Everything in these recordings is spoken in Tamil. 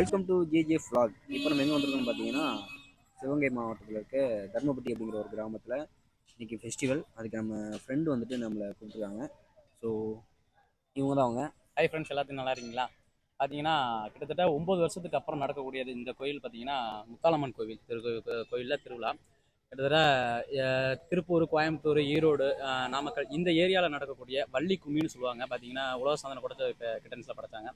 Welcome to JJ flag. இப்போ நம்ம எங்கே வந்திருக்கோம்னு பார்த்தீங்கன்னா, சிவகங்கை மாவட்டத்தில் இருக்க தர்மபுட்டி அப்படிங்கிற ஒரு கிராமத்தில் இன்றைக்கி ஃபெஸ்டிவல். அதுக்கு நம்ம ஃப்ரெண்டு வந்துட்டு நம்மளை கூப்பிட்டுருக்காங்க. ஸோ இவங்க தான் அவங்க. ஹை ஃப்ரெண்ட்ஸ், எல்லாத்துக்கும் நல்லா இருக்கீங்களா? பார்த்தீங்கன்னா கிட்டத்தட்ட 9 வருஷத்துக்கு அப்புறம் நடக்கக்கூடியது இந்த கோயில். பார்த்தீங்கன்னா முத்தாலம்மன் கோவில் கோயிலில் திருவிழா. கிட்டத்தட்ட திருப்பூர், கோயம்புத்தூர், ஈரோடு, நாமக்கல் இந்த ஏரியாவில் நடக்கக்கூடிய வள்ளி கும்மின்னு சொல்லுவாங்க. பார்த்தீங்கன்னா உலக சாதனை கூட இப்போ கிட்டன்ஸில் படைத்தாங்க.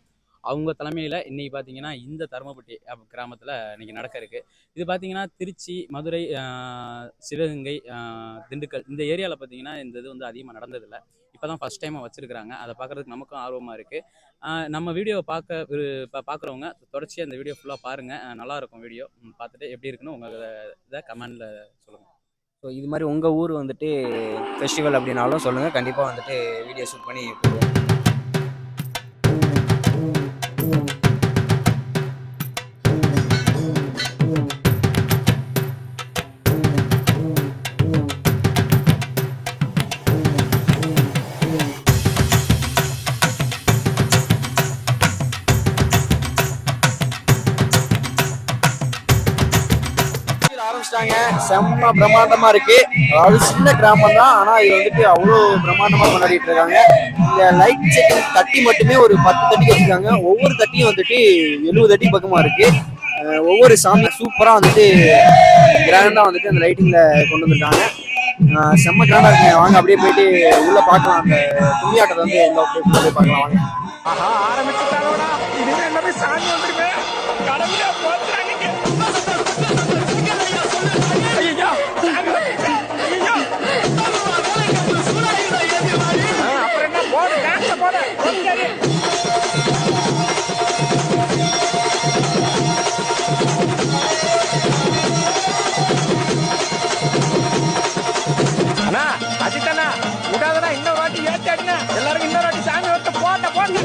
அவங்க தலைமையில் இன்றைக்கி பார்த்தீங்கன்னா இந்த தர்மபுட்டி கிராமத்தில் இன்றைக்கி நடக்க இருக்குது. இது பார்த்தீங்கன்னா திருச்சி, மதுரை, சிவகங்கை, திண்டுக்கல் இந்த ஏரியாவில் பார்த்தீங்கன்னா இந்த இது வந்து அதிகமாக நடந்ததில்லை. இப்போ தான் ஃபஸ்ட் டைமாக வச்சுருக்கிறாங்க. அதை பார்க்குறதுக்கு நமக்கும் ஆர்வமாக இருக்குது. நம்ம வீடியோவை பார்க்குறவங்க தொடர்ச்சியாக இந்த வீடியோ ஃபுல்லாக பாருங்கள். நல்லாயிருக்கும். வீடியோ பார்த்துட்டு எப்படி இருக்குன்னு உங்கள் இதை கமெண்டில் சொல்லுங்கள். ஸோ இது மாதிரி உங்கள் ஊர் வந்துட்டு ஃபெஸ்டிவல் அப்படின்னாலும் சொல்லுங்கள். கண்டிப்பாக வந்துட்டு வீடியோ ஷூட் பண்ணி போடுவோம். செம்ம பிரம்மாண்டமா இருக்கு. அதாவது சின்ன கிராமம் தான், ஆனா இது வந்துட்டு அவ்வளோ பிரம்மாண்டமா கொண்டாடிட்டு இருக்காங்க. இந்த லைட் செட்டிங் தட்டி மட்டுமே ஒரு 10 தட்டி வச்சிருக்காங்க. ஒவ்வொரு தட்டியும் வந்துட்டு 70 தட்டி பக்கமா இருக்கு. ஒவ்வொரு சாமி சூப்பரா வந்துட்டு கிராண்டா வந்துட்டு அந்த லைட்டிங்ல கொண்டு வந்திருக்காங்க. செம்ம கிராண்டா இருக்குங்க. வாங்க அப்படியே போயிட்டு உள்ள பார்க்கலாம். அந்த துணியாட்டத்தை வந்து எல்லாம் போய் பார்க்கலாம். வாங்க. அஜித்தண்ணா விடாதனா இன்னொரு வாட்டி ஏத்தாடுங்க. எல்லாருக்கும் இன்னொரு வாட்டி சாமி வந்து போட்ட போட்டு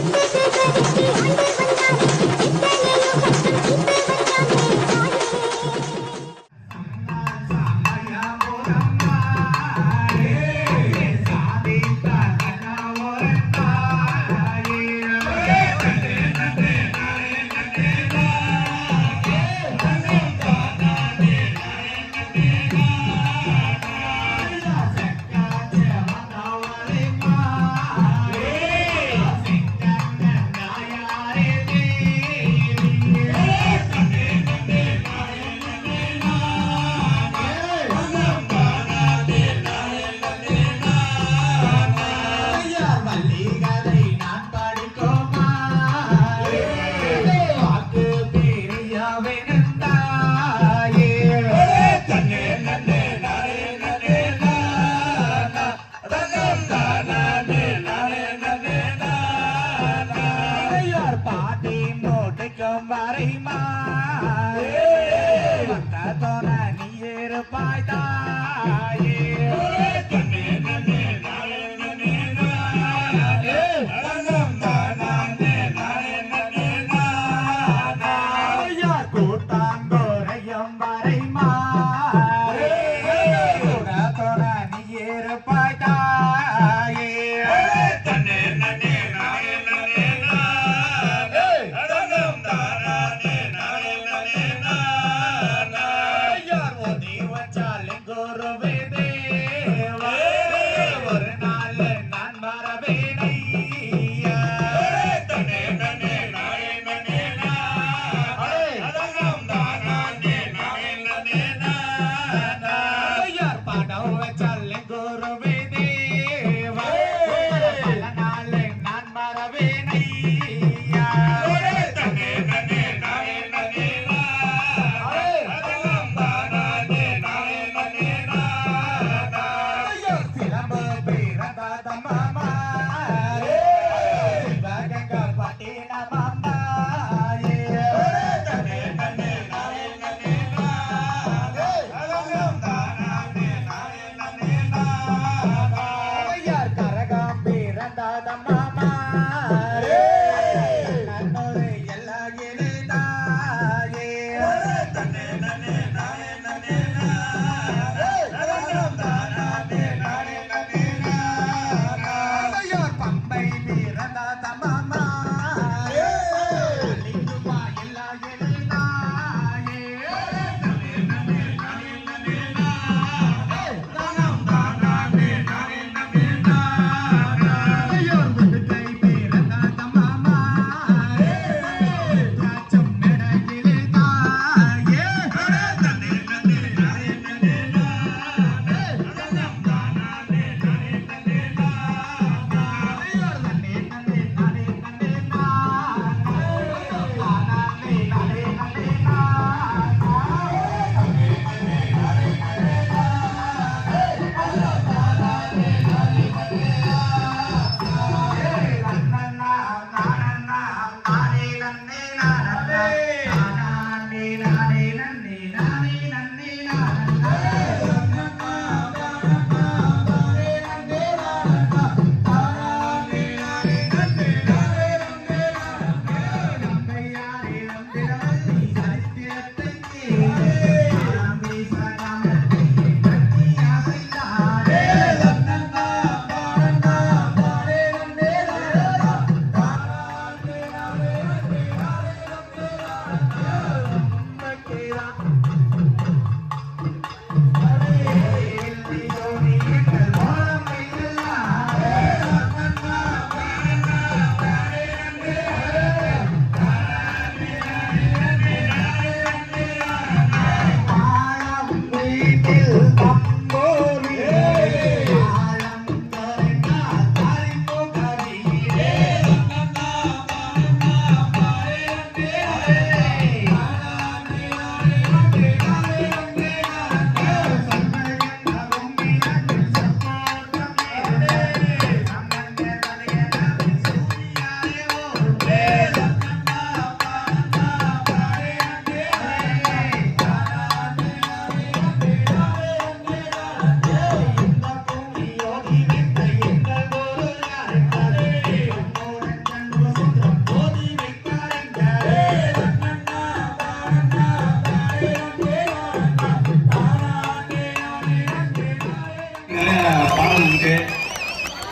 இருக்கு.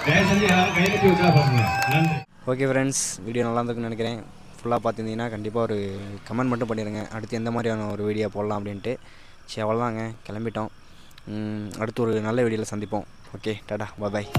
தயவு செஞ்சு யாரும் கையெழுத்து விட்டா பாருங்க. நன்றி. ஓகே ஃப்ரெண்ட்ஸ், வீடியோ நல்லா இருந்திருக்குன்னு நினைக்கிறேன். ஃபுல்லாக பார்த்துருந்தீங்கன்னா கண்டிப்பாக ஒரு கமெண்ட் மட்டும் பண்ணிடுங்க, அடுத்து எந்த மாதிரியான ஒரு வீடியோ போடலாம் அப்படின்ட்டு. சரி, அவ்வளோதாங்க, கிளம்பிட்டோம். அடுத்து ஒரு நல்ல வீடியோவில் சந்திப்போம். ஓகே, டாடா, பாய்.